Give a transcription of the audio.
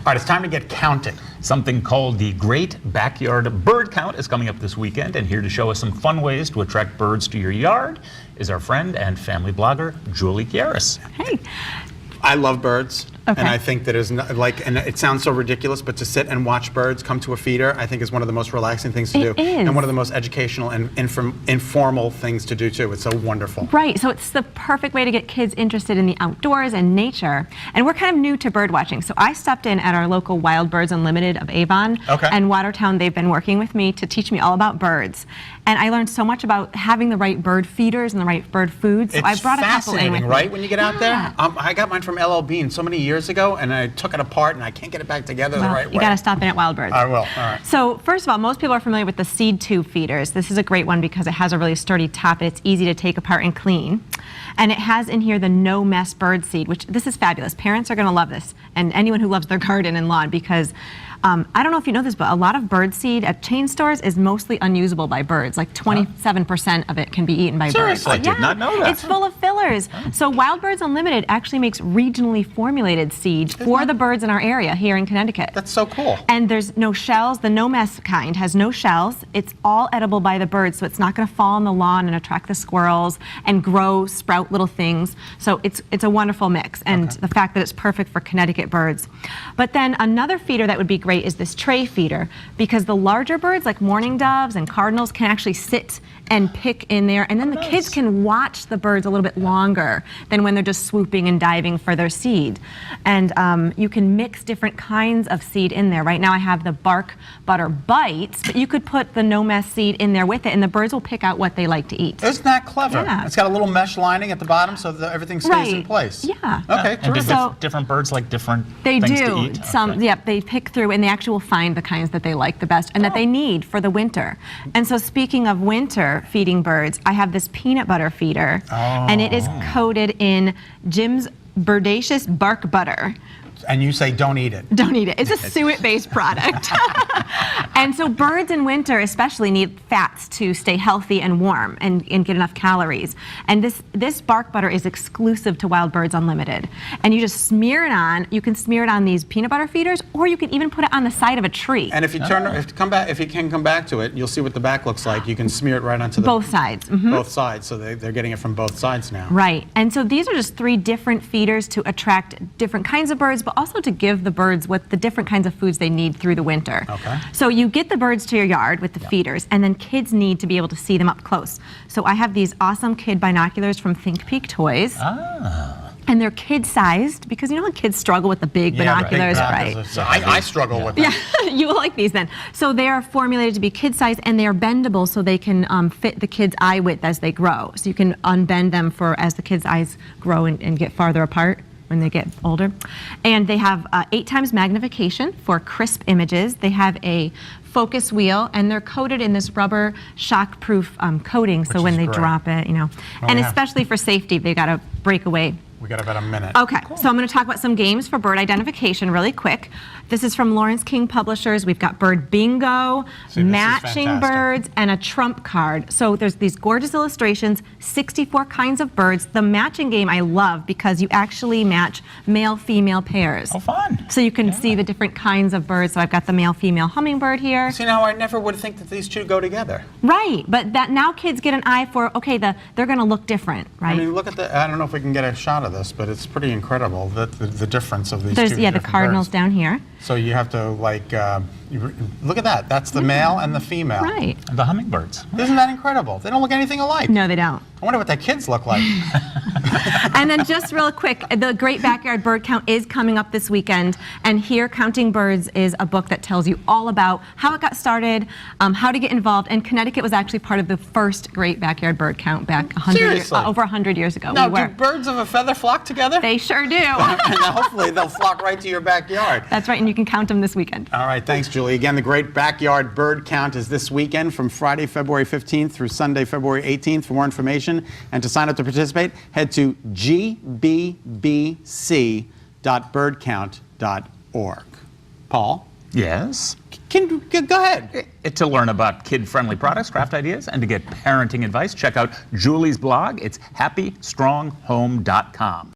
All right, it's time to get counting. Something called the Great Backyard Bird Count is coming up this weekend, and here to show us some fun ways to attract birds to your yard is our friend and family blogger, Julie Chiaris. Hey. I love birds, Okay. and I think that is not, like, and it sounds so ridiculous, but to sit and watch birds come to a feeder, I think is one of the most relaxing things to do, is. and one of the most educational and informal things to do too. It's so wonderful. Right, so it's the perfect way to get kids interested in the outdoors and nature. And we're kind of new to bird watching, so I stepped in at our local Wild Birds Unlimited of Avon and Watertown. They've been working with me to teach me all about birds. And I learned so much about having the right bird feeders and the right bird foods. So It's I brought a couple in with me. right? When you get out there, I got mine from LL Bean so many years ago, and I took it apart, and I can't get it back together the right way. You got to stop in at Wild Birds. I will. All right. So first of all, most people are familiar with the seed tube feeders. This is a great one because it has a really sturdy top and it's easy to take apart and clean. And it has in here the no mess bird seed, which this is fabulous. Parents are going to love this, and anyone who loves their garden and lawn, because I don't know if you know this, but a lot of bird seed at chain stores is mostly unusable by birds. Like 27% of it can be eaten by birds. I did not know that. It's full of fillers. So Wild Birds Unlimited actually makes regionally formulated seed for the birds in our area here in Connecticut. That's so cool. And there's no shells. The no mess kind has no shells. It's all edible by the birds, so it's not going to fall on the lawn and attract the squirrels and sprout little things. So it's a wonderful mix, and the fact that it's perfect for Connecticut birds. But then another feeder that would be great is this tray feeder, because the larger birds like mourning doves and cardinals can actually sit and pick in there, and then the kids can watch the birds a little bit longer than when they're just swooping and diving for their seed. And you can mix different kinds of seed in there. Right now I have the bark butter bites, but you could put the no mess seed in there with it, and the birds will pick out what they like to eat. Isn't that clever? Yeah. It's got a little mesh lining at the bottom so that everything stays in place. Yeah. Okay, And terrific. different birds like different They things do. to eat? Some, yep, they pick through, and they actually will find the kinds that they like the best and that they need for the winter. And so speaking of winter feeding birds, I have this peanut butter feeder, and it is coated in Jim's Birdacious bark butter. And you say don't eat it. Don't eat it. It's a suet-based product. And so birds in winter especially need fats to stay healthy and warm and get enough calories. And this bark butter is exclusive to Wild Birds Unlimited. And you just smear it on. You can smear it on these peanut butter feeders, or you can even put it on the side of a tree. And if you if you can come back to it, you'll see what the back looks like. You can smear it right onto the both sides. Both sides, so they're getting it from both sides now. Right. And so these are just 3 different feeders to attract different kinds of birds, but also to give the birds what the different kinds of foods they need through the winter. Okay. So you get the birds to your yard with the feeders, and then kids need to be able to see them up close. So I have these awesome kid binoculars from Think Peak Toys. And they're kid-sized, because you know how kids struggle with the big binoculars, right? So I struggle with that. Yeah, you will like these then. So they are formulated to be kid-sized, and they are bendable so they can fit the kid's eye width as they grow. So you can unbend them for as the kids' eyes grow and get farther apart when they get older. And they have 8 times magnification for crisp images. They have a focus wheel, and they're coated in this rubber shock-proof coating, so when they drop it, you know. And especially for safety, they got a breakaway. We got about a minute. Okay, so I'm going to talk about some games for bird identification really quick. This is from Lawrence King Publishers. We've got bird bingo, matching birds, and a trump card. So there's these gorgeous illustrations, 64 kinds of birds. The matching game I love because you actually match male-female pairs. Oh, fun. So you can see the different kinds of birds. So I've got the male-female hummingbird here. See, now I never would think that these two go together. Right, but that now kids get an eye for, okay, they're going to look different, right? I mean, look at I don't know if we can get a shot of this, but it's pretty incredible, the difference of these two There's, the cardinals birds. down here. So you have to, like, look at that. That's the male and the female. Right. The hummingbirds. Isn't that incredible? They don't look anything alike. No, they don't. I wonder what their kids look like. And then just real quick, the Great Backyard Bird Count is coming up this weekend, and here Counting Birds is a book that tells you all about how it got started, how to get involved, and Connecticut was actually part of the first Great Backyard Bird Count back over 100 years ago. Now, do birds of a feather flock together? They sure do. And hopefully they'll flock right to your backyard. That's right, and you can count them this weekend. All right, thanks, Julie. Again, the Great Backyard Bird Count is this weekend from Friday, February 15th through Sunday, February 18th. For more information and to sign up to participate, head to gbbc.birdcount.org. Paul? Yes? Go ahead. To learn about kid-friendly products, craft ideas, and to get parenting advice, check out Julie's blog. It's happystronghome.com.